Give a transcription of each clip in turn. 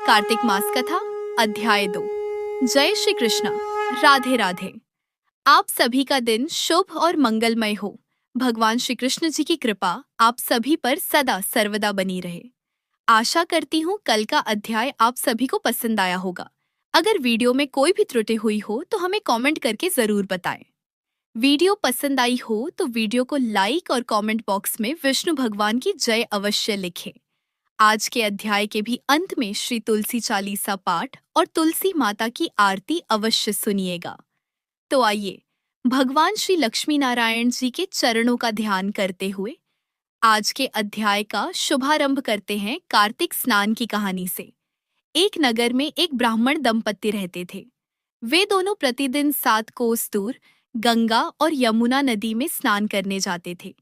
कार्तिक मास कथा अध्याय 2। जय श्री कृष्णा। राधे राधे। आप सभी का दिन शुभ और मंगलमय हो। भगवान श्री कृष्ण जी की कृपा आप सभी पर सदा सर्वदा बनी रहे। आशा करती हूँ कल का अध्याय आप सभी को पसंद आया होगा। अगर वीडियो में कोई भी त्रुटि हुई हो तो हमें कमेंट करके जरूर बताएं। वीडियो पसंद आई हो तो वीडियो को लाइक और कमेंट बॉक्स में विष्णु भगवान की जय अवश्य लिखें। आज के अध्याय के भी अंत में श्री तुलसी चालीसा पाठ और तुलसी माता की आरती अवश्य सुनिएगा। तो आइए भगवान श्री लक्ष्मी नारायण जी के चरणों का ध्यान करते हुए आज के अध्याय का शुभारंभ करते हैं कार्तिक स्नान की कहानी से। एक नगर में एक ब्राह्मण दंपत्ति रहते थे। वे दोनों प्रतिदिन 7 कोस दूर गंगा और यमुना नदी में स्नान करने जाते थे।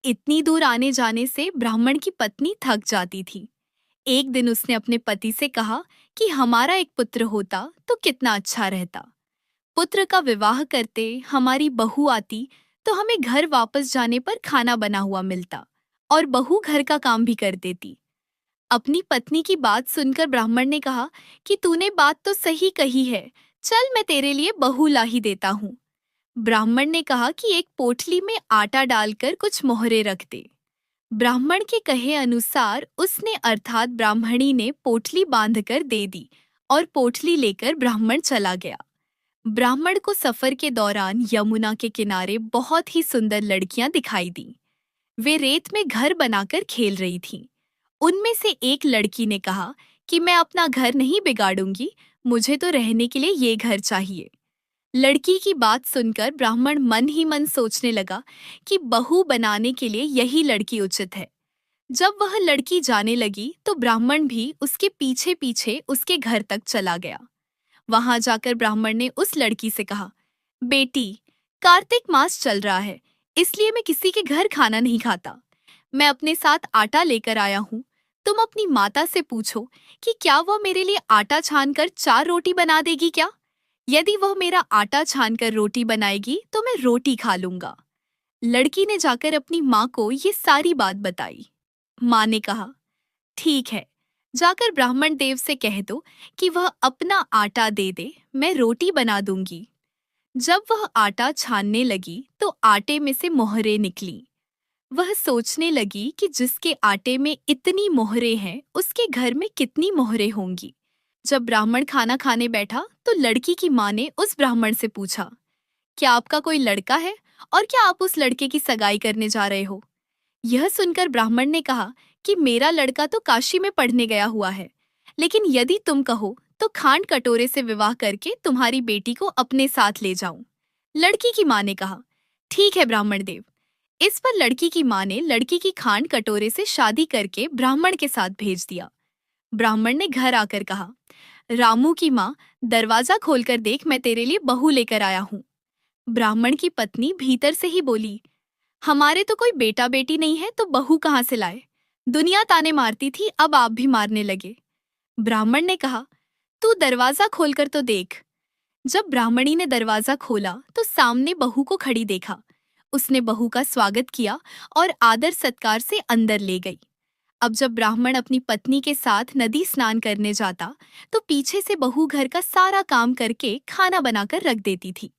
इतनी दूर आने जाने से ब्राह्मण की पत्नी थक जाती थी। एक दिन उसने अपने पति से कहा कि हमारा एक पुत्र होता तो कितना अच्छा रहता। पुत्र का विवाह करते हमारी बहू आती तो हमें घर वापस जाने पर खाना बना हुआ मिलता और बहू घर का काम भी कर देती। अपनी पत्नी की बात सुनकर ब्राह्मण ने कहा कि तूने बात तो सही कही है, चल मैं तेरे लिए बहू ला ही देता हूँ। ब्राह्मण ने कहा कि एक पोटली में आटा डालकर कुछ मोहरे रख दे। ब्राह्मण के कहे अनुसार उसने अर्थात ब्राह्मणी ने पोटली बांधकर दे दी और पोटली लेकर ब्राह्मण चला गया। ब्राह्मण को सफर के दौरान यमुना के किनारे बहुत ही सुंदर लड़कियां दिखाई दी। वे रेत में घर बनाकर खेल रही थीं। उनमें से एक लड़की ने कहा कि मैं अपना घर नहीं बिगाड़ूंगी, मुझे तो रहने के लिए ये घर चाहिए। लड़की की बात सुनकर ब्राह्मण मन ही मन सोचने लगा कि बहू बनाने के लिए यही लड़की उचित है। जब वह लड़की जाने लगी तो ब्राह्मण भी उसके पीछे पीछे उसके घर तक चला गया। वहां जाकर ब्राह्मण ने उस लड़की से कहा, बेटी, कार्तिक मास चल रहा है, इसलिए मैं किसी के घर खाना नहीं खाता। मैं अपने साथ आटा लेकर आया हूँ। तुम अपनी माता से पूछो कि क्या वह मेरे लिए आटा छानकर 4 रोटी बना देगी क्या? यदि वह मेरा आटा छानकर रोटी बनाएगी तो मैं रोटी खा लूंगा। लड़की ने जाकर अपनी माँ को ये सारी बात बताई। माँ ने कहा, ठीक है, जाकर ब्राह्मण देव से कह दो कि वह अपना आटा दे दे, मैं रोटी बना दूंगी। जब वह आटा छानने लगी तो आटे में से मोहरें निकली। वह सोचने लगी कि जिसके आटे में इतनी मोहरें हैं उसके घर में कितनी मोहरें होंगी। जब ब्राह्मण खाना खाने बैठा तो लड़की की माँ ने उस ब्राह्मण से पूछा, क्या आपका कोई लड़का है और क्या आप उस लड़के की सगाई करने जा रहे हो? यह सुनकर ब्राह्मण ने कहा कि मेरा लड़का तो काशी में पढ़ने गया हुआ है, लेकिन यदि तुम कहो तो खांड कटोरे से विवाह करके तुम्हारी बेटी को अपने साथ ले जाऊं। लड़की की माँ ने कहा, ठीक है ब्राह्मण देव। इस पर लड़की की माँ ने लड़की की खांड कटोरे से शादी करके ब्राह्मण के साथ भेज दिया। ब्राह्मण ने घर आकर कहा, रामू की माँ, दरवाजा खोलकर देख, मैं तेरे लिए बहू लेकर आया हूँ। ब्राह्मण की पत्नी भीतर से ही बोली, हमारे तो कोई बेटा बेटी नहीं है तो बहू कहाँ से लाए? दुनिया ताने मारती थी, अब आप भी मारने लगे। ब्राह्मण ने कहा, तू दरवाजा खोलकर तो देख। जब ब्राह्मणी ने दरवाजा खोला तो सामने बहू को खड़ी देखा। उसने बहू का स्वागत किया और आदर सत्कार से अंदर ले गई। अब जब ब्राह्मण अपनी पत्नी के साथ नदी स्नान करने जाता तो पीछे से बहू घर का सारा काम करके खाना बनाकर रख देती थी।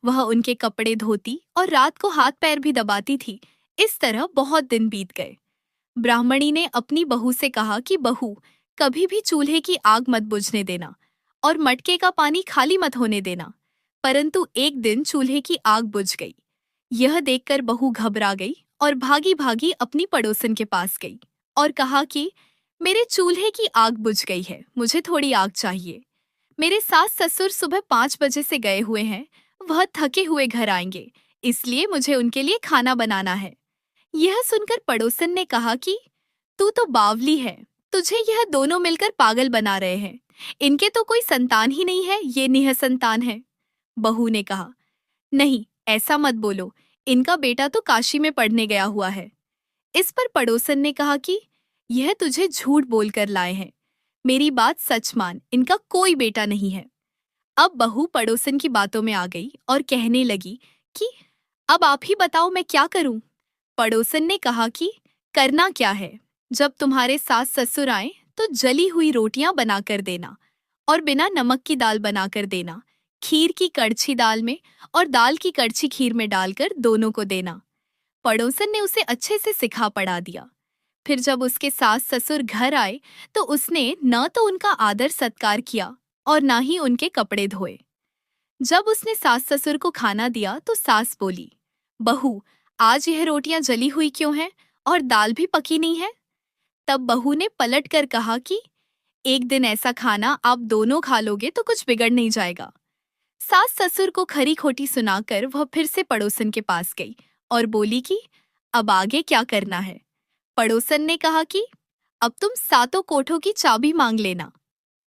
वह उनके कपड़े धोती और रात को हाथ पैर भी दबाती थी। इस तरह बहुत दिन बीत गए। ब्राह्मणी ने अपनी बहू से कहा कि बहू, कभी भी चूल्हे की आग मत बुझने देना और मटके का पानी खाली मत होने देना। परंतु एक दिन चूल्हे की आग बुझ गई। यह देखकर बहू घबरा गई और भागी भागी अपनी पड़ोसन के पास गई और कहा कि मेरे चूल्हे की आग बुझ गई है, मुझे थोड़ी आग चाहिए। मेरे सास ससुर सुबह 5 बजे से गए हुए हैं, वह थके हुए घर आएंगे, इसलिए मुझे उनके लिए खाना बनाना है। यह सुनकर पड़ोसन ने कहा कि तू तो बावली है, तुझे यह दोनों मिलकर पागल बना रहे हैं। इनके तो कोई संतान ही नहीं है, ये निःसंतान है। बहू ने कहा, नहीं, ऐसा मत बोलो, इनका बेटा तो काशी में पढ़ने गया हुआ है। इस पर पड़ोसन ने कहा कि यह तुझे झूठ बोलकर लाए हैं, मेरी बात सच मान, इनका कोई बेटा नहीं है। अब बहू पड़ोसन की बातों में आ गई और कहने लगी कि अब आप ही बताओ मैं क्या करूं। पड़ोसन ने कहा कि करना क्या है, जब तुम्हारे सास ससुर आए तो जली हुई रोटियां बनाकर देना और बिना नमक की दाल बनाकर देना, खीर की कड़छी दाल में और दाल की कड़छी खीर में डालकर दोनों को देना। पड़ोसन ने उसे अच्छे से सिखा पढ़ा दिया। फिर जब उसके सास ससुर घर आए तो उसने न तो उनका आदर सत्कार किया और न ही उनके कपड़े धोए। जब उसने सास ससुर को खाना दिया तो सास बोली, बहू, आज यह रोटियां जली हुई क्यों हैं और दाल भी पकी नहीं है? तब बहू ने पलट कर कहा कि एक दिन ऐसा खाना आप दोनों खा लोगे तो कुछ बिगड़ नहीं जाएगा। सास ससुर को खरी खोटी सुनाकर वह फिर से पड़ोसन के पास गई और बोली कि अब आगे क्या करना है? पड़ोसन ने कहा कि अब तुम सातों कोठों की चाबी मांग लेना।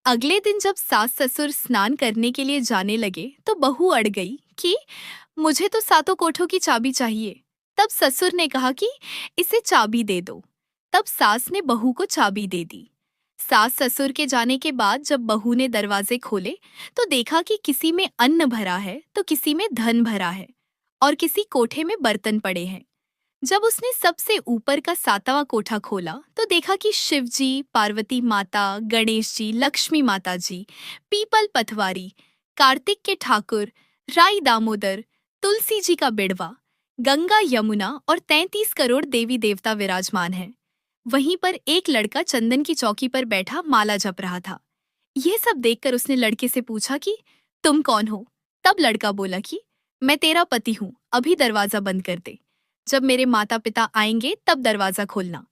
अगले दिन जब सास ससुर स्नान करने के लिए जाने लगे तो बहू अड़ गई कि मुझे तो सातों कोठों की चाबी चाहिए। तब ससुर ने कहा कि इसे चाबी दे दो। तब सास ने बहू को चाबी दे दी। सास ससुर के जाने के बाद जब बहू ने दरवाजे खोले तो देखा कि किसी में अन्न भरा है तो किसी में धन भरा है और किसी कोठे में बर्तन पड़े हैं। जब उसने सबसे ऊपर का सातवां कोठा खोला तो देखा कि शिव जी, पार्वती माता, गणेश जी, लक्ष्मी माता जी, पीपल पथवारी, कार्तिक के ठाकुर, राई दामोदर, तुलसी जी का बिड़वा, गंगा यमुना और 33 करोड़ देवी देवता विराजमान हैं। वहीं पर एक लड़का चंदन की चौकी पर बैठा माला जप रहा था। यह सब देखकर उसने लड़के से पूछा कि तुम कौन हो? तब लड़का बोला कि मैं तेरा पति हूँ, अभी दरवाजा बंद कर दे। जब मेरे माता पिता आएंगे तब दरवाजा खोलना।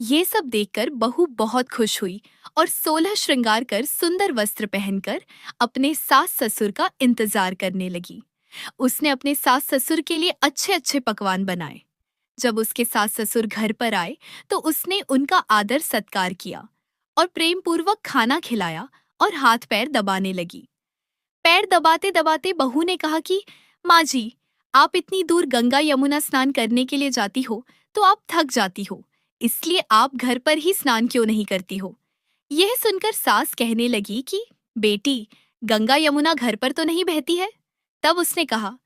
ये सब देखकर बहू बहुत खुश हुई और 16 श्रृंगार कर सुंदर वस्त्र पहनकर अपने सास ससुर का इंतजार करने लगी। उसने अपने सास ससुर के लिए अच्छे अच्छे पकवान बनाए। जब उसके सास ससुर घर पर आए तो उसने उनका आदर सत्कार किया और प्रेम पूर्वक खाना खिलाया और हाथ पैर दबाने लगी। पैर दबाते दबाते बहू ने कहा कि माँ जी, आप इतनी दूर गंगा यमुना स्नान करने के लिए जाती हो तो आप थक जाती हो, इसलिए आप घर पर ही स्नान क्यों नहीं करती हो? यह सुनकर सास कहने लगी कि बेटी, गंगा यमुना घर पर तो नहीं बहती है। तब उसने कहा,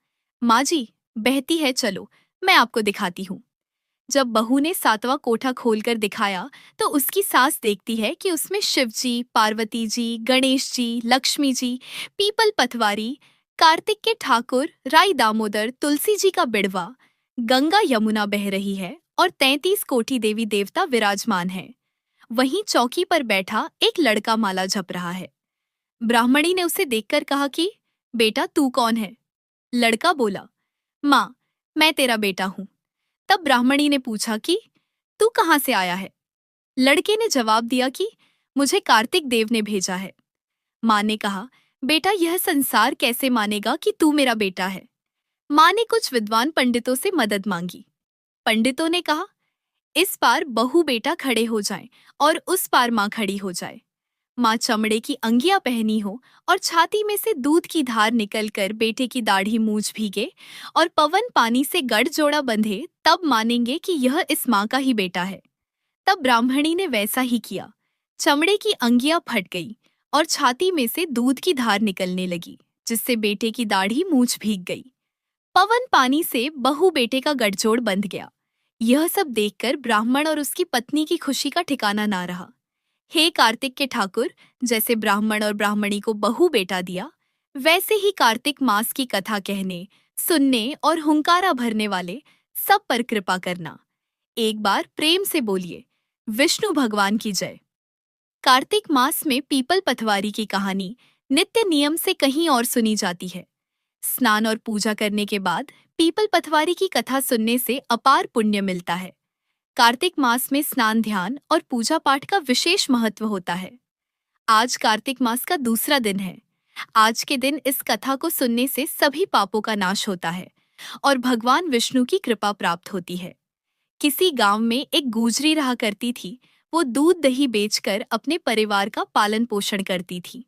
माँ जी, बहती है, चलो मैं आपको दिखाती हूँ। जब बहू ने सातवां कोठा खोलकर दिखाया तो उसकी सास देखती है कि उसमें शिव जी, पार्वती जी, गणेश जी, लक्ष्मी जी, पीपल पथवारी, कार्तिक के ठाकुर, राई दामोदर, तुलसी जी का बिड़वा, गंगा यमुना बह रही है और 33 कोटि देवी देवता विराजमान हैं। वहीं चौकी पर बैठा एक लड़का माला जप रहा है। ब्राह्मणी ने उसे देखकर कहा कि बेटा, तू कौन है? लड़का बोला, माँ, मैं तेरा बेटा हूँ। तब ब्राह्मणी ने पूछा कि तू कहाँ से आया है? लड़के ने जवाब दिया कि मुझे कार्तिक देव ने भेजा है। माँ ने कहा, बेटा, यह संसार कैसे मानेगा कि तू मेरा बेटा है? माँ ने कुछ विद्वान पंडितों से मदद मांगी। पंडितों ने कहा, इस पार बहू बेटा खड़े हो जाएं और उस पार माँ खड़ी हो जाए। माँ चमड़े की अंगियां पहनी हो और छाती में से दूध की धार निकलकर बेटे की दाढ़ी मूछ भीगे और पवन पानी से गढ़ जोड़ा बंधे, तब मानेंगे कि यह इस माँ का ही बेटा है। तब ब्राह्मणी ने वैसा ही किया। चमड़े की अंगियां फट गई और छाती में से दूध की धार निकलने लगी, जिससे बेटे की दाढ़ी मूछ भीग गई। पवन पानी से बहू बेटे का गठजोड़ बंध गया। यह सब देखकर ब्राह्मण और उसकी पत्नी की खुशी का ठिकाना ना रहा। हे कार्तिक के ठाकुर, जैसे ब्राह्मण और ब्राह्मणी को बहू बेटा दिया, वैसे ही कार्तिक मास की कथा कहने, सुनने और हुंकारा भरने वाले सब पर कृपा करना। एक बार प्रेम से बोलिए, विष्णु भगवान की जय। कार्तिक मास में पीपल पथवारी की कहानी नित्य नियम से कहीं और सुनी जाती है। स्नान और पूजा करने के बाद पीपल पथवारी की कथा सुनने से अपार पुण्य मिलता है। कार्तिक मास में स्नान, ध्यान और पूजा पाठ का विशेष महत्व होता है। आज कार्तिक मास का दूसरा दिन है। आज के दिन इस कथा को सुनने से सभी पापों का नाश होता है और भगवान विष्णु की कृपा प्राप्त होती है। किसी गांव में एक गुजरी रहा करती थी। वो दूध दही बेचकर अपने परिवार का पालन पोषण करती थी।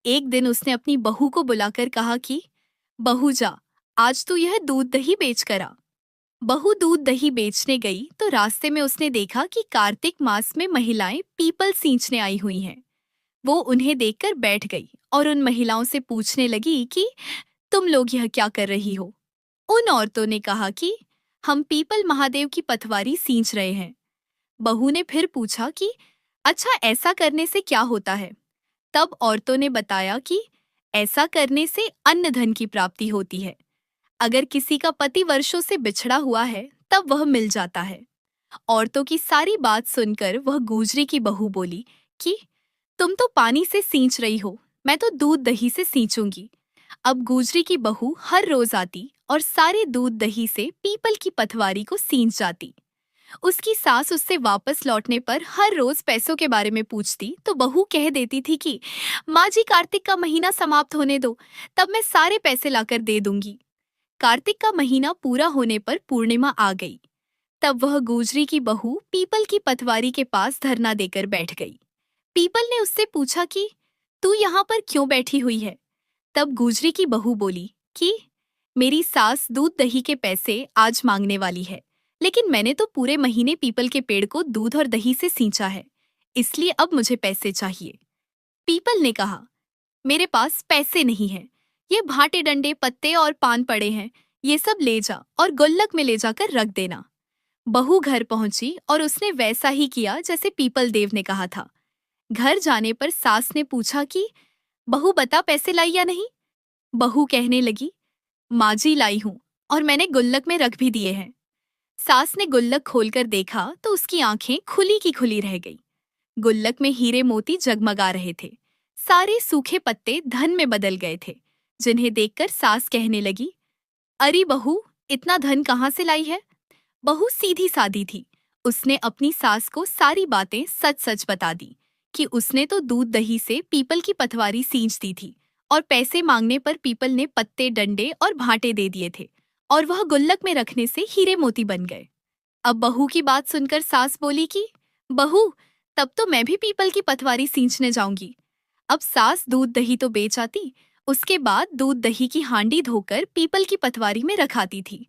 एक दिन उसने अपनी बहू को बुलाकर कहा कि बहू जा, आज तू यह दूध दही बेच कर आ। बहू दूध दही बेचने गई तो रास्ते में उसने देखा कि कार्तिक मास में महिलाएं पीपल सींचने आई हुई हैं। वो उन्हें देखकर बैठ गई और उन महिलाओं से पूछने लगी कि तुम लोग यह क्या कर रही हो? उन औरतों ने कहा कि हम पीपल महादेव की पथवारी सींच रहे हैं। बहू ने फिर पूछा कि अच्छा, ऐसा करने से क्या होता है? तब औरतों ने बताया कि ऐसा करने से अन्न धन की प्राप्ति होती है। अगर किसी का पति वर्षों से बिछड़ा हुआ है तब वह मिल जाता है। औरतों की सारी बात सुनकर वह गुजरी की बहू बोली कि तुम तो पानी से सींच रही हो, मैं तो दूध दही से सींचूंगी। अब गुजरी की बहू हर रोज आती और सारे दूध दही से पीपल की पथवारी को सींच जाती। उसकी सास उससे वापस लौटने पर हर रोज पैसों के बारे में पूछती तो बहू कह देती थी कि माँ जी, कार्तिक का महीना समाप्त होने दो, तब मैं सारे पैसे लाकर दे दूंगी। कार्तिक का महीना पूरा होने पर पूर्णिमा आ गई। तब वह गुजरी की बहू पीपल की पतवारी के पास धरना देकर बैठ गई। पीपल ने उससे पूछा कि तू यहाँ पर क्यों बैठी हुई है? तब गुजरी की बहू बोली कि मेरी सास दूध दही के पैसे आज मांगने वाली है, लेकिन मैंने तो पूरे महीने पीपल के पेड़ को दूध और दही से सींचा है, इसलिए अब मुझे पैसे चाहिए। पीपल ने कहा, मेरे पास पैसे नहीं हैं। ये भाटे डंडे पत्ते और पान पड़े हैं, ये सब ले जा और गुल्लक में ले जाकर रख देना। बहू घर पहुंची और उसने वैसा ही किया जैसे पीपल देव ने कहा था। घर जाने पर सास ने पूछा कि बहू बता, पैसे लाई या नहीं? बहू कहने लगी, माँ जी लाई हूं, और मैंने गुल्लक में रख भी दिए हैं। सास ने गुल्लक खोलकर देखा तो उसकी आंखें खुली की खुली रह गई। गुल्लक में हीरे मोती जगमगा रहे थे। सारे सूखे पत्ते धन में बदल गए थे, जिन्हें देखकर सास कहने लगी, अरे बहू, इतना धन कहाँ से लाई है? बहू सीधी सादी थी। उसने अपनी सास को सारी बातें सच सच बता दी कि उसने तो दूध दही से पीपल की पथवारी सींच दी थी और पैसे मांगने पर पीपल ने पत्ते डंडे और भाटे दे दिए थे और वह गुल्लक में रखने से हीरे मोती बन गए। अब बहू की बात सुनकर सास बोली कि बहू, तब तो मैं भी पीपल की पथवारी सींचने जाऊंगी। अब सास दूध दही तो बेच आती, उसके बाद दूध दही की हांडी धोकर पीपल की पटवारी में रखाती थी।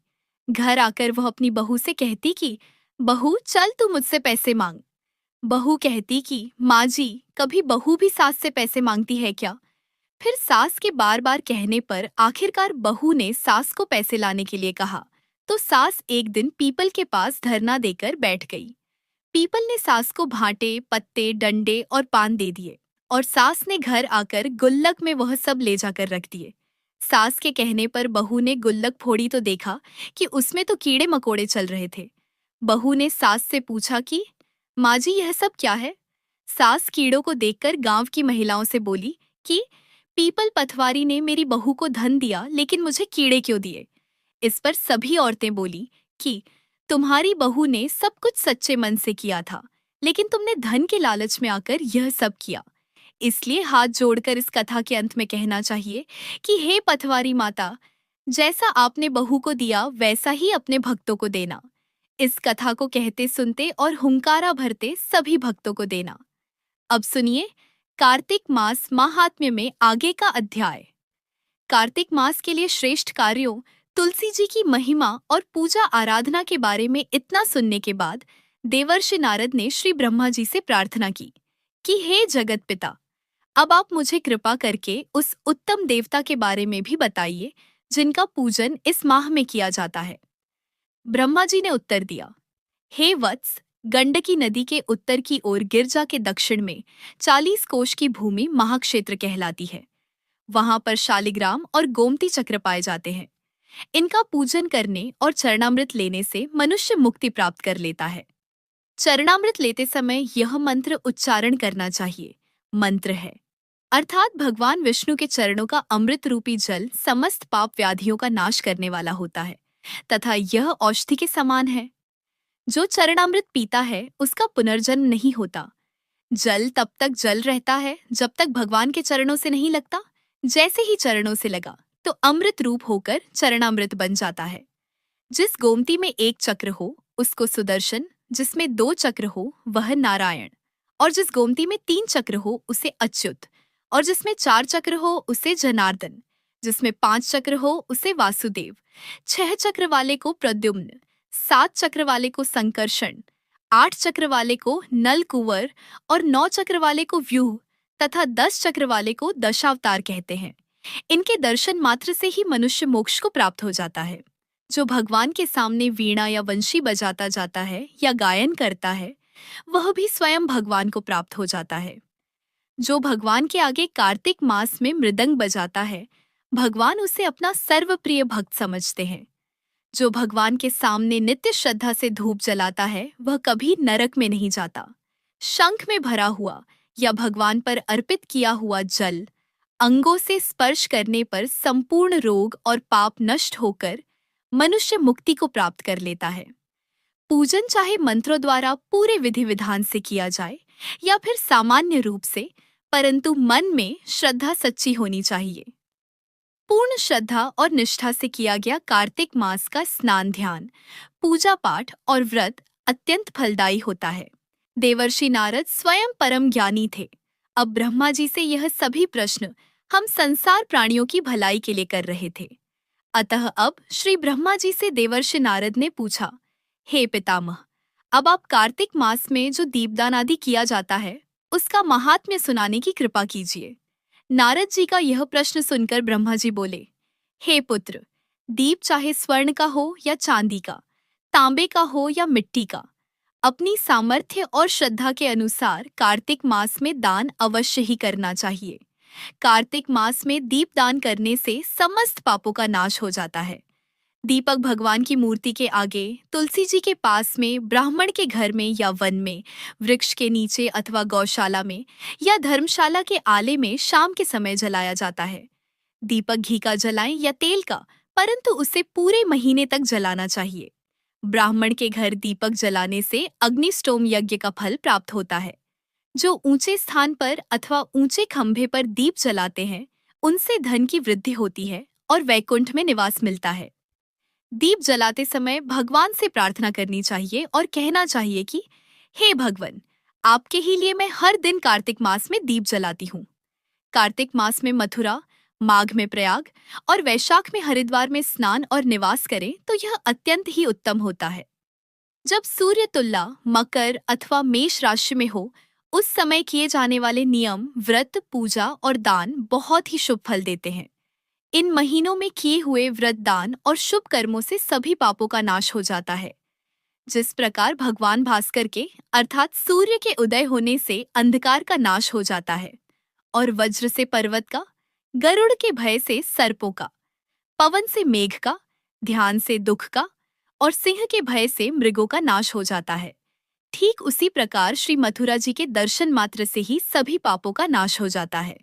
घर आकर वह अपनी बहू से कहती कि बहू चल, तू मुझसे पैसे मांग। बहू कहती कि माँ जी, कभी बहू भी सास से पैसे मांगती है क्या? फिर सास के बार बार कहने पर आखिरकार बहू ने सास को पैसे लाने के लिए कहा। तो सास एक दिन पीपल के पास धरना देकर बैठ गई। पीपल ने सास को भाटे पत्ते डंडे और पान दे दिए और सास ने घर आकर गुल्लक में वह सब ले जाकर रख दिए। सास के कहने पर बहू ने गुल्लक फोड़ी तो देखा कि उसमें तो कीड़े मकोड़े चल रहे थे। बहू ने सास से पूछा कि माँ जी, यह सब क्या है? सास कीड़ों को देखकर गांव की महिलाओं से बोली कि पीपल पथवारी ने मेरी बहू को धन दिया, लेकिन मुझे कीड़े क्यों दिए? इस पर सभी औरतें बोली कि तुम्हारी बहू ने सब कुछ सच्चे मन से किया था, लेकिन तुमने धन के लालच में आकर यह सब किया। इसलिए हाथ जोड़कर इस कथा के अंत में कहना चाहिए कि हे पथवारी माता, जैसा आपने बहू को दिया वैसा ही अपने भक्तों को देना। इस कथा को कहते सुनते और हुंकारा भरते सभी भक्तों को देना। अब सुनिए कार्तिक मास महात्म्य में आगे का अध्याय। कार्तिक मास के लिए श्रेष्ठ कार्यों, तुलसी जी की महिमा और पूजा आराधना के बारे में इतना सुनने के बाद देवर्षि नारद ने श्री ब्रह्मा जी से प्रार्थना की कि हे जगत पिता, अब आप मुझे कृपा करके उस उत्तम देवता के बारे में भी बताइए जिनका पूजन इस माह में किया जाता है। ब्रह्मा जी ने उत्तर दिया, हे वत्स, गंडकी नदी के उत्तर की ओर गिरजा के दक्षिण में 40 कोश की भूमि महाक्षेत्र कहलाती है। वहां पर शालिग्राम और गोमती चक्र पाए जाते हैं। इनका पूजन करने और चरणामृत लेने से मनुष्य मुक्ति प्राप्त कर लेता है। चरणामृत लेते समय यह मंत्र उच्चारण करना चाहिए। मंत्र है, अर्थात भगवान विष्णु के चरणों का अमृत रूपी जल समस्त पाप व्याधियों का नाश करने वाला होता है तथा यह औषधि के समान है। जो चरणामृत पीता है उसका पुनर्जन्म नहीं होता। जल तब तक जल रहता है जब तक भगवान के चरणों से नहीं लगता। जैसे ही चरणों से लगा तो अमृत रूप होकर चरणामृत बन जाता है। जिस गोमती में एक चक्र हो उसको सुदर्शन, जिसमें 2 चक्र हो वह नारायण, और जिस गोमती में 3 चक्र हो उसे अच्युत, और जिसमें 4 चक्र हो उसे जनार्दन, जिसमें 5 चक्र हो उसे वासुदेव, 6 चक्र वाले को प्रद्युम्न, 7 चक्र वाले को संकर्षण, 8 चक्र वाले को नल कुंवर और 9 चक्र वाले को व्यूह तथा 10 चक्र वाले को दशावतार कहते हैं। इनके दर्शन मात्र से ही मनुष्य मोक्ष को प्राप्त हो जाता है। जो भगवान के सामने वीणा या वंशी बजाता जाता है या गायन करता है वह भी स्वयं भगवान को प्राप्त हो जाता है। जो भगवान के आगे कार्तिक मास में मृदंग बजाता है, भगवान उसे अपना सर्वप्रिय भक्त समझते हैं। जो भगवान के सामने नित्य श्रद्धा से धूप जलाता है, वह कभी नरक में नहीं जाता। शंख में भरा हुआ या भगवान पर अर्पित किया हुआ जल अंगों से स्पर्श करने पर संपूर्ण रोग और पाप नष्ट होकर मनुष्य मुक्ति को प्राप्त कर लेता है। पूजन चाहे मंत्रों द्वारा पूरे विधि विधान से किया जाए या फिर सामान्य रूप से, परंतु मन में श्रद्धा सच्ची होनी चाहिए। पूर्ण श्रद्धा और निष्ठा से किया गया कार्तिक मास का स्नान, ध्यान, पूजा पाठ और व्रत अत्यंत फलदायी होता है। देवर्षि नारद स्वयं परम ज्ञानी थे। अब ब्रह्मा जी से यह सभी प्रश्न हम संसार प्राणियों की भलाई के लिए कर रहे थे। अतः अब श्री ब्रह्मा जी से देवर्षि नारद ने पूछा, हे पितामह, अब आप कार्तिक मास में जो दीपदान आदि किया जाता है, उसका महात्म्य सुनाने की कृपा कीजिए। नारद जी का यह प्रश्न सुनकर ब्रह्मा जी बोले, हे पुत्र, दीप चाहे स्वर्ण का हो या चांदी का, तांबे का हो या मिट्टी का, अपनी सामर्थ्य और श्रद्धा के अनुसार कार्तिक मास में दान अवश्य ही करना चाहिए। कार्तिक मास में दीप दान करने से समस्त पापों का नाश हो जाता है। दीपक भगवान की मूर्ति के आगे, तुलसी जी के पास में, ब्राह्मण के घर में या वन में, वृक्ष के नीचे अथवा गौशाला में या धर्मशाला के आले में शाम के समय जलाया जाता है। दीपक घी का जलाएं या तेल का, परंतु उसे पूरे महीने तक जलाना चाहिए। ब्राह्मण के घर दीपक जलाने से अग्निष्टोम यज्ञ का फल प्राप्त होता है। जो ऊंचे स्थान पर अथवा ऊंचे खंभे पर दीप जलाते हैं, उनसे धन की वृद्धि होती है और वैकुंठ में निवास मिलता है। दीप जलाते समय भगवान से प्रार्थना करनी चाहिए और कहना चाहिए कि हे भगवान, आपके ही लिए मैं हर दिन कार्तिक मास में दीप जलाती हूँ। कार्तिक मास में मथुरा, माघ में प्रयाग और वैशाख में हरिद्वार में स्नान और निवास करें तो यह अत्यंत ही उत्तम होता है। जब सूर्य तुला मकर अथवा मेष राशि में हो, उस समय किए जाने वाले नियम, व्रत, पूजा और दान बहुत ही शुभ फल देते हैं। इन महीनों में किए हुए व्रत, दान और शुभ कर्मों से सभी पापों का नाश हो जाता है। जिस प्रकार भगवान भास्कर के अर्थात सूर्य के उदय होने से अंधकार का नाश हो जाता है और वज्र से पर्वत का, गरुड़ के भय से सर्पों का, पवन से मेघ का, ध्यान से दुख का और सिंह के भय से मृगों का नाश हो जाता है, ठीक उसी प्रकार श्री मथुरा जी के दर्शन मात्र से ही सभी पापों का नाश हो जाता है।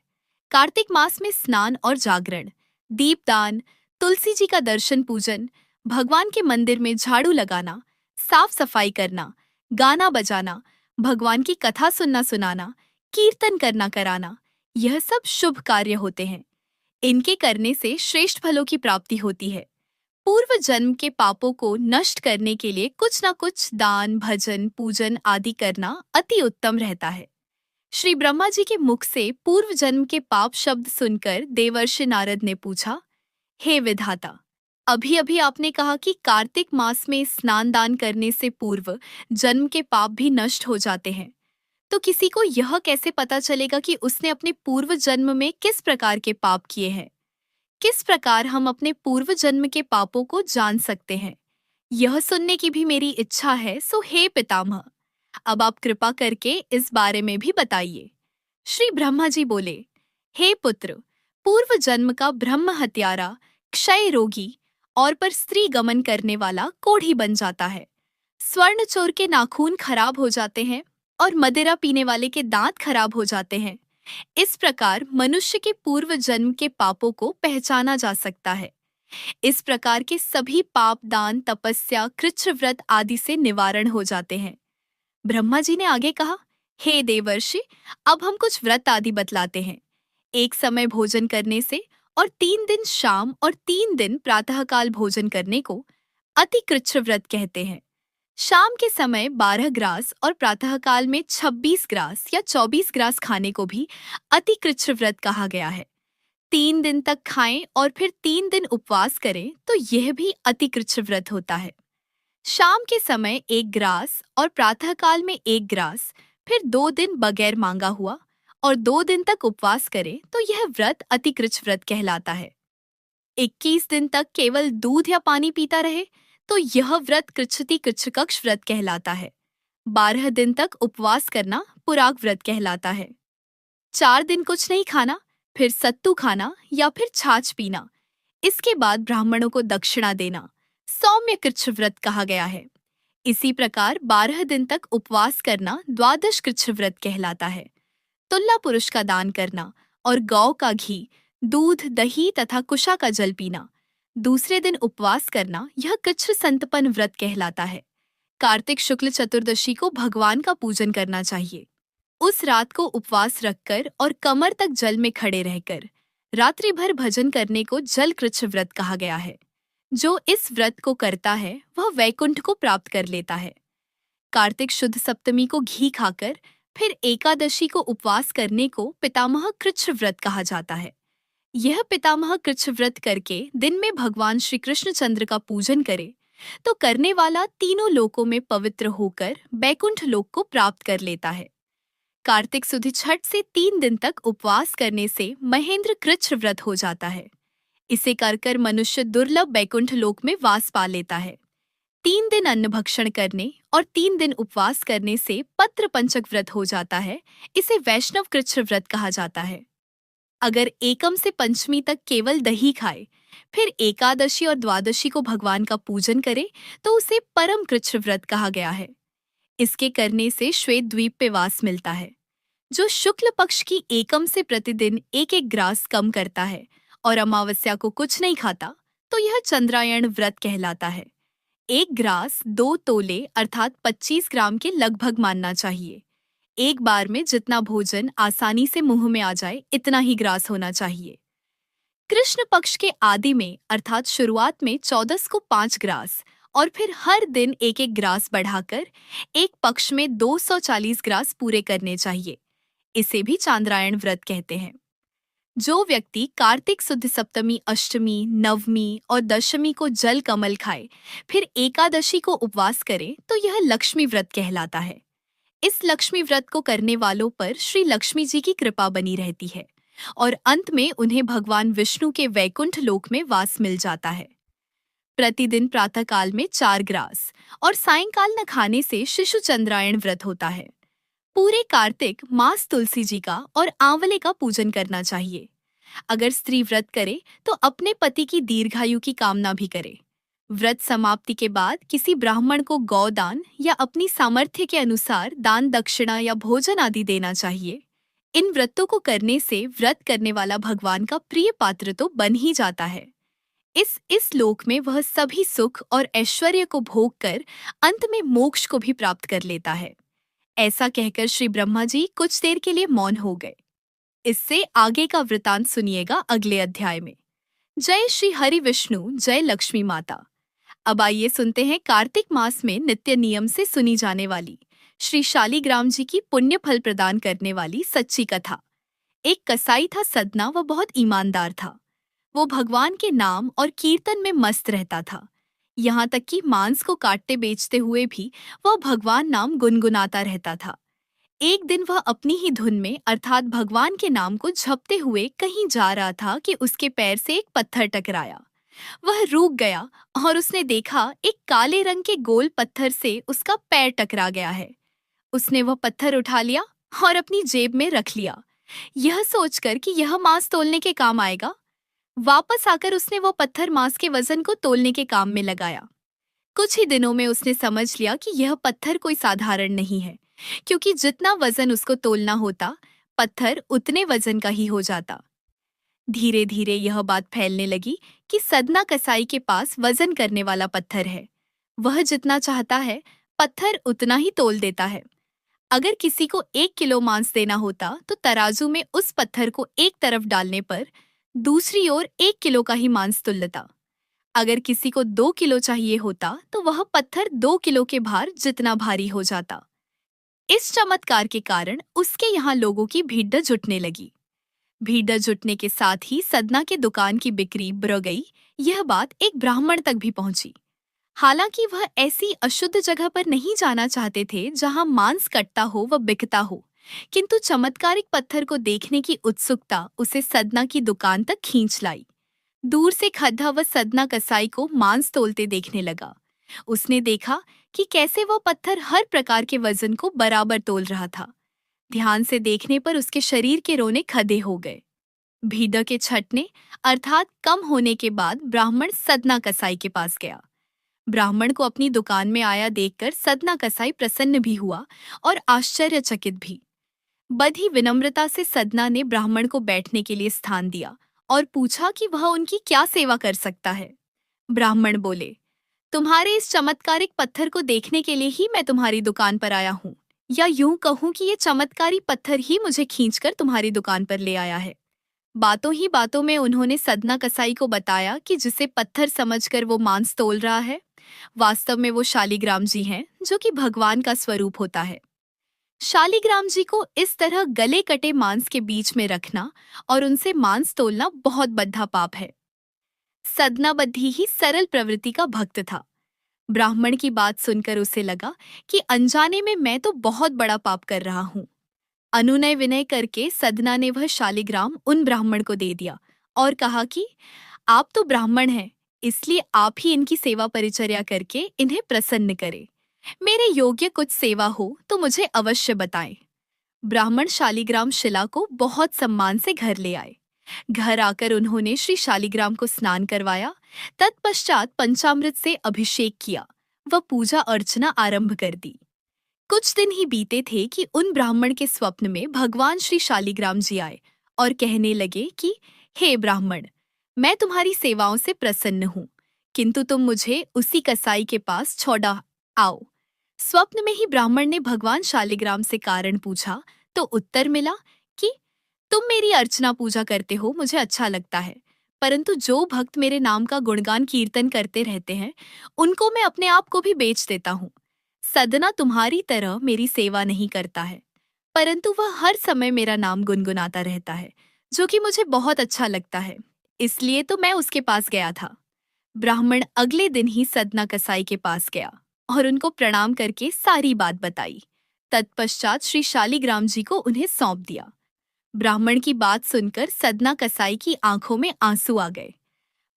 कार्तिक मास में स्नान और जागरण, दीपदान, तुलसी जी का दर्शन पूजन, भगवान के मंदिर में झाड़ू लगाना, साफ सफाई करना, गाना बजाना, भगवान की कथा सुनना सुनाना, कीर्तन करना कराना, यह सब शुभ कार्य होते हैं। इनके करने से श्रेष्ठ फलों की प्राप्ति होती है। पूर्व जन्म के पापों को नष्ट करने के लिए कुछ न कुछ दान, भजन, पूजन आदि करना अति उत्तम रहता है। श्री ब्रह्मा जी के मुख से पूर्व जन्म के पाप शब्द सुनकर देवर्षि नारद ने पूछा, हे विधाता, अभी अभी आपने कहा कि कार्तिक मास में स्नान दान करने से पूर्व जन्म के पाप भी नष्ट हो जाते हैं, तो किसी को यह कैसे पता चलेगा कि उसने अपने पूर्व जन्म में किस प्रकार के पाप किए हैं? किस प्रकार हम अपने पूर्व जन्म के पापों को जान सकते हैं? यह सुनने की भी मेरी इच्छा है, सो हे पितामह, अब आप कृपा करके इस बारे में भी बताइए। श्री ब्रह्मा जी बोले, हे पुत्र, पूर्व जन्म का ब्रह्म हत्यारा, क्षय रोगी और पर स्त्री गमन करने वाला कोढ़ी बन जाता है। स्वर्ण चोर के नाखून खराब हो जाते हैं और मदिरा पीने वाले के दांत खराब हो जाते हैं। इस प्रकार मनुष्य के पूर्व जन्म के पापों को पहचाना जा सकता है। इस प्रकार के सभी पाप दान, तपस्या, कृच्छ व्रत आदि से निवारण हो जाते हैं। ब्रह्मा जी ने आगे कहा, हे देवर्षि, अब हम कुछ व्रत आदि बतलाते हैं। एक समय भोजन करने से और 3 दिन शाम और 3 दिन प्रातःकाल भोजन करने को अति कृच्छ व्रत कहते हैं। शाम के समय 12 ग्रास और प्रातःकाल में 26 ग्रास या 24 ग्रास खाने को भी अति कृच्छ व्रत कहा गया है। 3 दिन तक खाएं और फिर 3 दिन उपवास करें तो यह भी अति कृच्छ व्रत होता है। शाम के समय 1 ग्रास और प्रातःकाल में 1 ग्रास, फिर 2 दिन बगैर मांगा हुआ और 2 दिन तक उपवास करें तो यह व्रत अति कृच्छ व्रत कहलाता है। 21 दिन तक केवल दूध या पानी पीता रहे तो यह व्रत कृच्छति कृच्छकक्ष व्रत कहलाता है। 12 दिन तक उपवास करना पुराग व्रत कहलाता है। 4 दिन कुछ नहीं खाना, फिर सत्तू खाना या फिर छाछ पीना। इसके बाद ब्राह्मणों को दक्षिणा देना सौम्य कृच्छ व्रत कहा गया है। इसी प्रकार 12 दिन तक उपवास करना द्वादश कृच्छ व्रत कहलाता है। तुल्ला पुरुष का दान करना और गौ का घी, दूध, दही तथा कुशा का जल पीना। दूसरे दिन उपवास करना यह कृच्छ संतपन व्रत कहलाता है। कार्तिक शुक्ल चतुर्दशी को भगवान का पूजन करना चाहिए। उस रात को उपवास रखकर और कमर तक जल में खड़े रहकर रात्रि भर भजन करने को जल कृच्छ व्रत कहा गया है। जो इस व्रत को करता है वह वैकुंठ को प्राप्त कर लेता है। कार्तिक शुद्ध सप्तमी को घी खाकर फिर एकादशी को उपवास करने को पितामह कृच्छ व्रत कहा जाता है। यह पितामह कृच्छ व्रत करके दिन में भगवान श्री कृष्ण चंद्र का पूजन करे तो करने वाला तीनों लोकों में पवित्र होकर बैकुंठ लोक को प्राप्त कर लेता है। कार्तिक सुदी छठ से 3 दिन तक उपवास करने से महेंद्र कृच्छ व्रत हो जाता है। इसे कर मनुष्य दुर्लभ बैकुंठ लोक में वास पा लेता है। 3 दिन अन्न भक्षण करने और 3 दिन उपवास करने से पत्र पंचक व्रत हो जाता है। इसे वैष्णव कृच्छ व्रत कहा जाता है। अगर एकम से पंचमी तक केवल दही खाए, फिर एकादशी और द्वादशी को भगवान का पूजन करे तो उसे परम कृच्छ व्रत कहा गया है। इसके करने से श्वेत द्वीप पे वास मिलता है। जो शुक्ल पक्ष की एकम से प्रतिदिन एक एक ग्रास कम करता है और अमावस्या को कुछ नहीं खाता तो यह चंद्रायण व्रत कहलाता है। 1 ग्रास 2 तोले अर्थात 25 ग्राम के लगभग मानना चाहिए। एक बार में जितना भोजन आसानी से मुंह में आ जाए इतना ही ग्रास होना चाहिए। कृष्ण पक्ष के आदि में अर्थात शुरुआत में 14 को 5 ग्रास और फिर हर दिन एक एक ग्रास बढ़ाकर एक पक्ष में 240 ग्रास पूरे करने चाहिए। इसे भी चांद्रायण व्रत कहते हैं। जो व्यक्ति कार्तिक शुद्ध सप्तमी, अष्टमी, नवमी और दशमी को जल कमल खाए फिर एकादशी को उपवास करे तो यह लक्ष्मी व्रत कहलाता है। इस लक्ष्मी व्रत को करने वालों पर श्री लक्ष्मी जी की कृपा बनी रहती है और अंत में उन्हें भगवान विष्णु के वैकुंठ लोक में वास मिल जाता है। प्रतिदिन प्रातःकाल में 4 ग्रास और सायंकाल न खाने से शिशु चंद्रायण व्रत होता है। पूरे कार्तिक मास तुलसी जी का और आंवले का पूजन करना चाहिए। अगर स्त्री व्रत करे तो अपने पति की दीर्घायु की कामना भी करे। व्रत समाप्ति के बाद किसी ब्राह्मण को गौदान या अपनी सामर्थ्य के अनुसार दान, दक्षिणा या भोजन आदि देना चाहिए। इन व्रतों को करने से व्रत करने वाला भगवान का प्रिय पात्र तो बन ही जाता है। इस लोक में वह सभी सुख और ऐश्वर्य को भोग कर अंत में मोक्ष को भी प्राप्त कर लेता है। ऐसा कहकर श्री ब्रह्मा जी कुछ देर के लिए मौन हो गए। इससे आगे का वृतांत सुनिएगा अगले अध्याय में। जय श्री हरि विष्णु, जय लक्ष्मी माता। अब आइए सुनते हैं कार्तिक मास में नित्य नियम से सुनी जाने वाली श्री शालीग्राम जी की पुण्य फल प्रदान करने वाली सच्ची कथा। एक कसाई था सदना, वह बहुत ईमानदार था। वो भगवान के नाम और कीर्तन में मस्त रहता था। यहाँ तक कि मांस को काटते बेचते हुए भी वह भगवान नाम गुनगुनाता रहता था। एक दिन वह अपनी ही धुन में अर्थात भगवान के नाम को जपते हुए कहीं जा रहा था कि उसके पैर से एक पत्थर टकराया। वह रुक गया और उसने देखा एक काले रंग के गोल पत्थर से उसका पैर टकरा गया है। उसने वह पत्थर उठा लिया और अपनी जेब में रख लिया, यह सोचकर कि यह मांस तोलने के काम आएगा। वापस आकर उसने वो पत्थर मांस के वजन को तोलने के काम में लगाया। कुछ ही दिनों में उसने समझ लिया कि यह पत्थर कोई साधारण नहीं है, क्योंकि जितना वजन उसको तोलना होता पत्थर उतने वजन का ही हो जाता। धीरे धीरे यह बात फैलने लगी कि सदना कसाई के पास वजन करने वाला पत्थर है। वह जितना चाहता है पत्थर उतना ही तोल देता है। अगर किसी को 1 किलो मांस देना होता तो तराजू में उस पत्थर को एक तरफ डालने पर दूसरी ओर 1 किलो का ही मांस तुल्यता। अगर किसी को 2 किलो चाहिए होता तो वह पत्थर 2 किलो के भार जितना भारी हो जाता। इस चमत्कार के कारण उसके यहाँ लोगों की भीड़ जुटने लगी। भीड़ जुटने के साथ ही सदना के दुकान की बिक्री बढ़ गई। यह बात एक ब्राह्मण तक भी पहुंची। हालांकि वह ऐसी अशुद्ध जगह पर नहीं जाना चाहते थे जहां मांस कटता हो व बिकता हो, किंतु चमत्कारिक पत्थर को देखने की उत्सुकता उसे सदना की दुकान तक खींच लाई। दूर से खद्दा व सदना कसाई को मांस तोलते देखने लगा। उसने देखा कि कैसे वो पत्थर हर प्रकार के वजन को बराबर तोल रहा था। ध्यान से देखने पर उसके शरीर के रोने खड़े हो गए। भीड़ के छंटने अर्थात कम होने के बाद ब्राह्मण सदना कसाई के पास गया। ब्राह्मण को अपनी दुकान में आया देखकर सदना कसाई प्रसन्न भी हुआ और आश्चर्यचकित भी। बड़ी विनम्रता से सदना ने ब्राह्मण को बैठने के लिए स्थान दिया और पूछा कि वह उनकी क्या सेवा कर सकता है। ब्राह्मण बोले, तुम्हारे इस चमत्कारिक पत्थर को देखने के लिए ही मैं तुम्हारी दुकान पर आया हूँ, या यूं कहूँ कि ये चमत्कारी पत्थर ही मुझे खींचकर तुम्हारी दुकान पर ले आया है। बातों ही बातों में उन्होंने सदना कसाई को बताया कि जिसे पत्थर समझकर वो मांस तोल रहा है, वास्तव में वो शालिग्राम जी हैं, जो कि भगवान का स्वरूप होता है। शालिग्राम जी को इस तरह गले कटे मांस के बीच में रखना और उनसे मांस तोलना बहुत बद्धा पाप है। सदना बद्धी ही सरल प्रवृत्ति का भक्त था। ब्राह्मण की बात सुनकर उसे लगा कि अनजाने में मैं तो बहुत बड़ा पाप कर रहा हूँ। अनुनय विनय करके सदना ने वह शालिग्राम उन ब्राह्मण को दे दिया और कहा कि आप तो ब्राह्मण हैं, इसलिए आप ही इनकी सेवा परिचर्या करके इन्हें प्रसन्न करें। मेरे योग्य कुछ सेवा हो तो मुझे अवश्य बताएं। ब्राह्मण शालिग्राम शिला को बहुत सम्मान से घर ले आए। घर आकर उन्होंने श्री शालिग्राम को स्नान करवाया। तत्पश्चात पंचामृत से अभिषेक किया व पूजा अर्चना आरंभ कर दी। कुछ दिन ही बीते थे कि उन ब्राह्मण के स्वप्न में भगवान श्री शालिग्राम जी आए और कहने लगे कि हे ब्राह्मण, मैं तुम्हारी सेवाओं से प्रसन्न हूँ, किंतु तुम मुझे उसी कसाई के पास छोड़ा आओ। स्वप्न में ही ब्राह्मण ने भगवान शालिग्राम से कारण पूछा तो उत्तर मिला कि तुम मेरी अर्चना पूजा करते हो, मुझे अच्छा लगता है, परंतु जो भक्त मेरे नाम का गुणगान कीर्तन करते रहते हैं उनको मैं अपने आप को भी बेच देता हूँ। सदना तुम्हारी तरह मेरी सेवा नहीं करता है, परंतु वह हर समय मेरा नाम गुनगुनाता रहता है, जो कि मुझे बहुत अच्छा लगता है, इसलिए तो मैं उसके पास गया था। ब्राह्मण अगले दिन ही सदना कसाई के पास गया और उनको प्रणाम करके सारी बात बताई। तत्पश्चात श्री शालिग्राम जी को उन्हें सौंप दिया। ब्राह्मण की बात सुनकर सदना कसाई की आंखों में आंसू आ गए।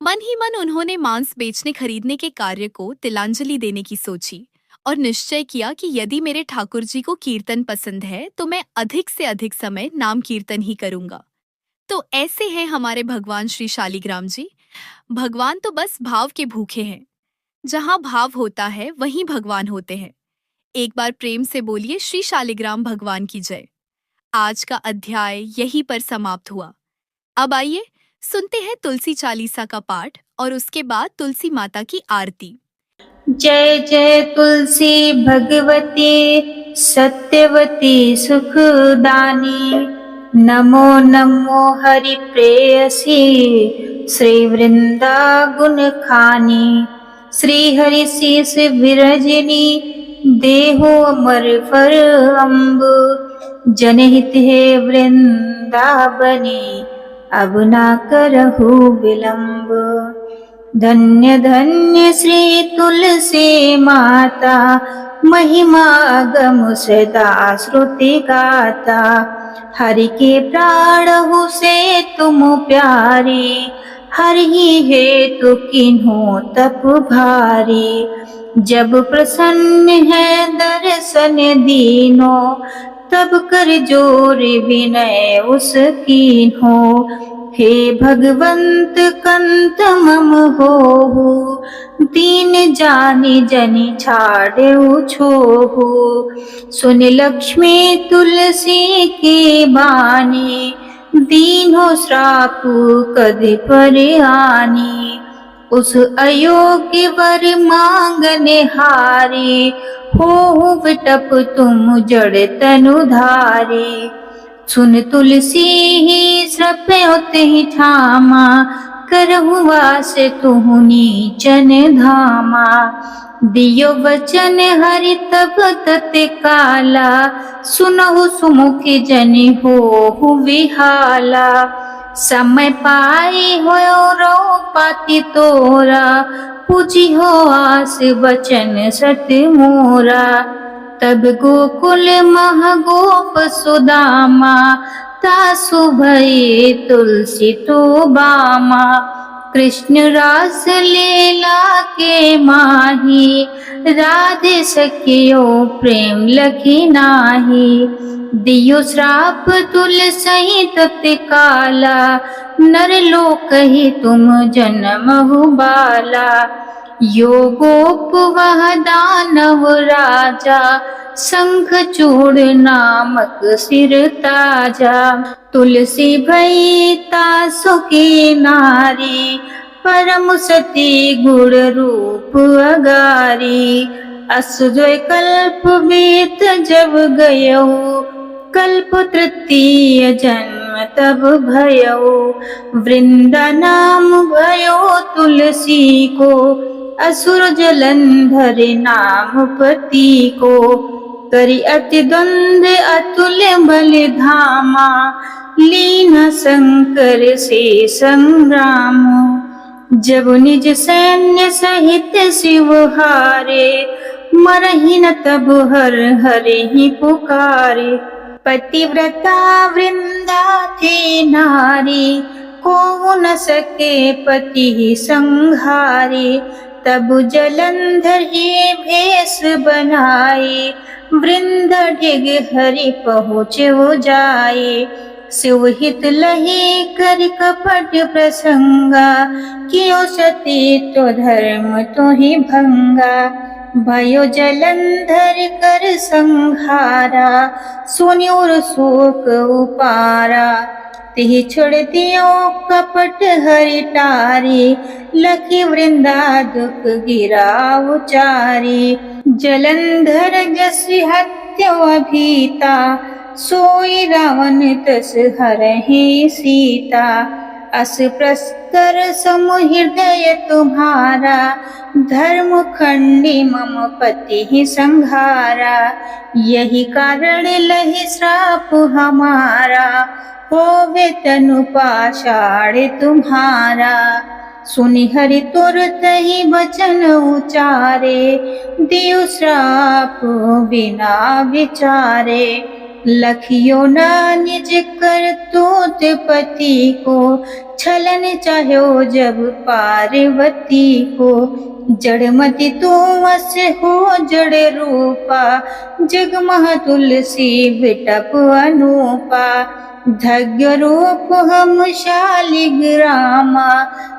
मन ही मन उन्होंने मांस बेचने खरीदने के कार्य को तिलांजलि देने की सोची और निश्चय किया कि यदि मेरे ठाकुर जी को कीर्तन पसंद है तो मैं अधिक से अधिक समय नाम कीर्तन ही करूंगा। तो ऐसे हैं हमारे भगवान श्री शालिग्राम जी। भगवान तो बस भाव के भूखे हैं। जहाँ भाव होता है वहीं भगवान होते हैं। एक बार प्रेम से बोलिए श्री शालिग्राम भगवान की जय। आज का अध्याय यहीं पर समाप्त हुआ। अब आइए सुनते हैं तुलसी चालीसा का पाठ और उसके बाद तुलसी माता की आरती। जय जय तुलसी भगवती सत्यवती सुखदानी। नमो नमो हरि प्रेयसी श्री वृंदा गुण खानी। श्री हरि शीस विरजनी देहो अमर फर अम्ब। जनहित है वृंदावनी अब ना करहु विलंब। धन्य धन्य श्री तुलसी माता महिमा गम सदा श्रुति गाता। हरि के प्राण हो से तुम प्यारी हरि ही हेतु किन्हो तप भारी। जब प्रसन्न है दर्शन दीनो तब कर जोर विनय उस कीन्हो। हे भगवंत कंत मम होहु दीन जानि जनि छाड़ेउ छोहु। सुन लक्ष्मी तुलसी की बानी दीनो श्रापु कदि परिहानि। उस अयोग्य वर मांगने हारी होहु विटप तुम जड़ तनुधारी। सुन तुलसी ही श्रपयोत ही ठामा करहु वास तुहु नीचन धामा। दियो वचन हरि तब तत्काला सुनहु सुमुखी जनि होहु विहाला। समय पाई होयो रो पाति तोरा पूजी हो आस वचन सत मोरा। तब गोकुल मह गोप सुदामा तासु भये तुलसी तो बामा। कृष्ण रास लीला के माही, राधे सखियो प्रेम लखी नाही। दियो श्राप तुलसी तत्काला, नर लोक ही तुम जन्महु बाला। योगोपवह दानव राजा, शंख चूड़ नामक सिर ताजा। तुलसी भई तासु की नारी, परम सती गुण रूप अगारी। असुर कल्प बीत जब गयऊ, कल्प तृतीय जन्म तब भयऊ। वृंदा नाम भयो तुलसी को, असुर जलंधर नाम पति को। करि अति द्वंद अतुल्य बल धामा, लीन शंकर से संग्राम। जब निज सैन्य सहित शिव हारे, मरहि न तब हर हरि ही पुकारे। पतिव्रता वृंदा थी नारी, को न सके पति संहारे। तब जलंधर ही भेष बनाए, वृंद डिग हरि पहुँचे वो जाए। शिव हित लही कर कपट प्रसंगा, कियो सती तो धर्म तो ही भंगा। भयो जलंधर कर संहारा, सुन्योर शोक उपारा। तिहि छोड़ दियो कपट हरि टारी, लखी वृंदा दुख गिरा उचारी। जलंधर जस हत्यो अभीता, सोई रावण तस हरहि सीता। अस प्रस्तर सम हृदय तुम्हारा, धर्म खंडी मम पति ही संहारा। यही कारण लहि श्राप हमारा, होवे तनु पाषाण तुम्हारा। सुनि हरि तुरत ही वचन उचारे, दियो श्राप बिना विचारे। लखियो ना निज करतूत पति को, छलन चाह्यो जब पार्वती को। जड़मति तू वश हो जड़ रूपा, जगमह तुलसी बिटप अनूपा। धग्य रूप हम शालिग्रामा,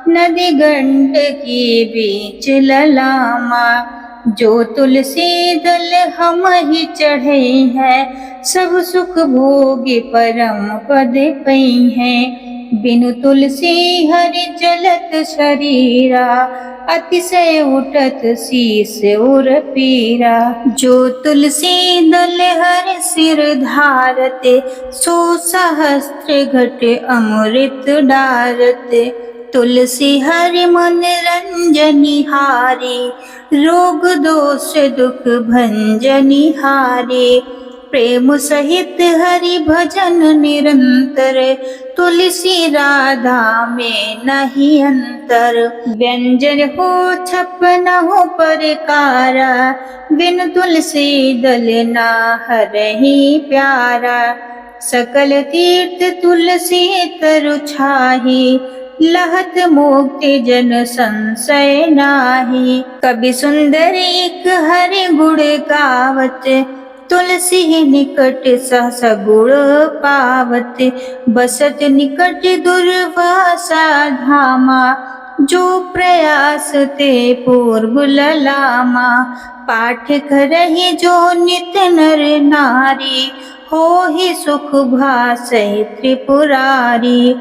नदी गंडकी बीच ललामा। जो तुलसी दल हम ही चढ़े हैं, सब सुख भोगी परम पद पई हैं। बिनु तुलसी हरि जलत शरीरा, अतिशय उठत शीस उर पीरा। जो तुलसी दल हर सिर धारते, सो सहस्त्र घट अमृत डारते। तुलसी हरि मन रंजनी हारी, रोग दोष दुख भंजनी हारे। प्रेम सहित हरि भजन निरंतर, तुलसी राधा में नहीं अंतर। व्यंजन हो छपन हो परकारा, बिन तुलसी दल ना हरहि प्यारा। सकल तीर्थ तुलसी तरु छाही, लहत मुक्ति जन संशय नाही। कवि सुंदर एक हरि गुण गावत, तुलसी निकट सहस गुण पावत। बसत निकट दुर्वासा धामा, जो प्रयास ते पूर्व ललामा। पाठ करहि जो नित नर नारी, हो ही सुख भासै त्रिपुरारी।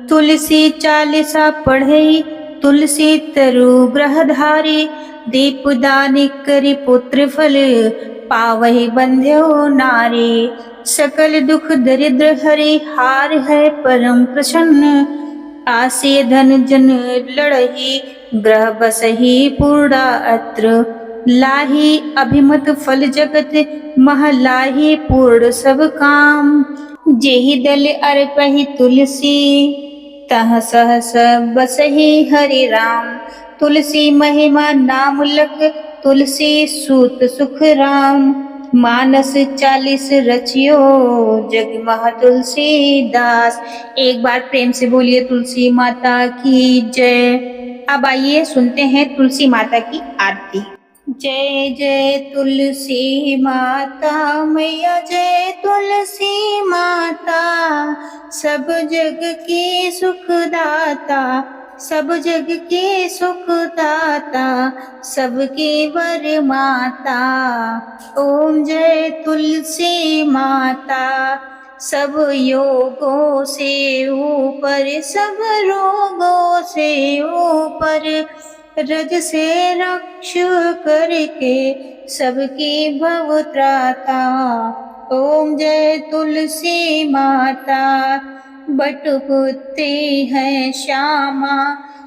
तुलसी चालीसा पढ़ै, तुलसी तरु ग्रहधारी। दीपदान करि पुत्र फल, पावहि बंध्यो नारी। सकल दुख दरिद्र हरि हार है परम प्रसन्न। आसे धन जन लड़ही, ग्रह बसही पूर्णा अत्र। लाही अभिमत फल जगत, मह लाही पूर्ण सब काम। जेहि दल अर्पहि तुलसी, तह सहस बसहि हरि राम। तुलसी महिमा नाम लख, तुलसी सूत सुख राम। मानस 40 रचियो जग महा तुलसीदास। एक बार प्रेम से बोलिए तुलसी माता की जय। अब आइए सुनते हैं तुलसी माता की आरती। जय जय तुलसी माता मैया, जय तुलसी माता, सब जग की सुखदाता, सब जग की सुखदाता, सबकी वर माता। ओम जय तुलसी माता, सब योगों से ऊपर, सब रोगों से ऊपर, रज से रक्ष करके सबकी भव त्राता। ओम जय तुलसी माता, बटपुत्री है श्यामा,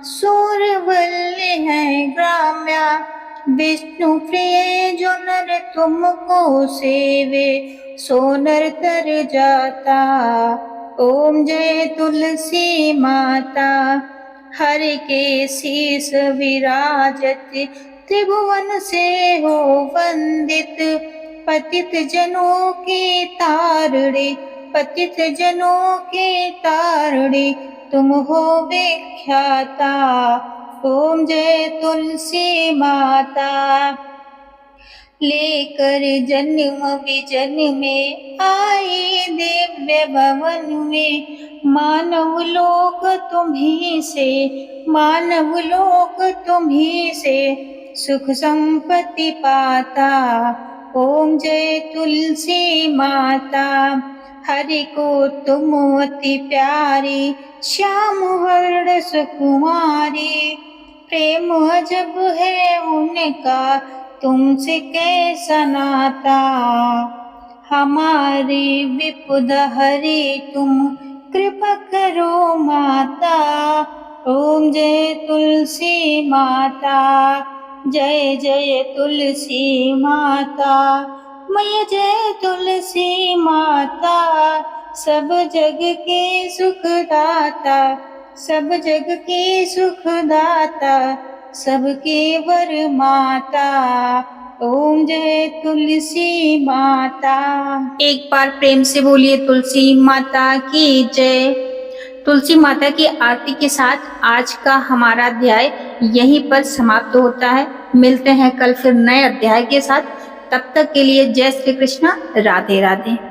सूरवल्ली है ग्राम्या, विष्णु प्रिय जो नर तुमको सेवे, सो नर तर जाता। ओम जय तुलसी माता, हर के शीस विराजत, त्रिभुवन से हो वंदित, पतित जनों की तारणे, पतित जनों की तारणे, तुम हो विख्याता। ओम जय तुलसी माता, लेकर जन्म विजन में आई दिव्य भवन में, मानव लोक तुम्ही से, मानव लोक तुम्ही से, सुख संपत्ति पाता। ओम जय तुलसी माता, हरि को तुम अति प्यारी, श्याम वर्ण सुकुमारी, प्रेम अजब है उनका, तुमसे कैसा नाता। हमारी विपद हरी तुम, कृपा करो माता। ओम जय तुलसी माता, जय जय तुलसी माता, मैया जय तुलसी माता, सब जग के सुखदाता, सब जग के सुखदाता, सबके वर माता। ओम जय तुलसी माता। एक बार प्रेम से बोलिए तुलसी माता की जय। तुलसी माता की आरती के साथ आज का हमारा अध्याय यहीं पर समाप्त होता है। मिलते हैं कल फिर नए अध्याय के साथ। तब तक के लिए जय श्री कृष्ण, राधे राधे।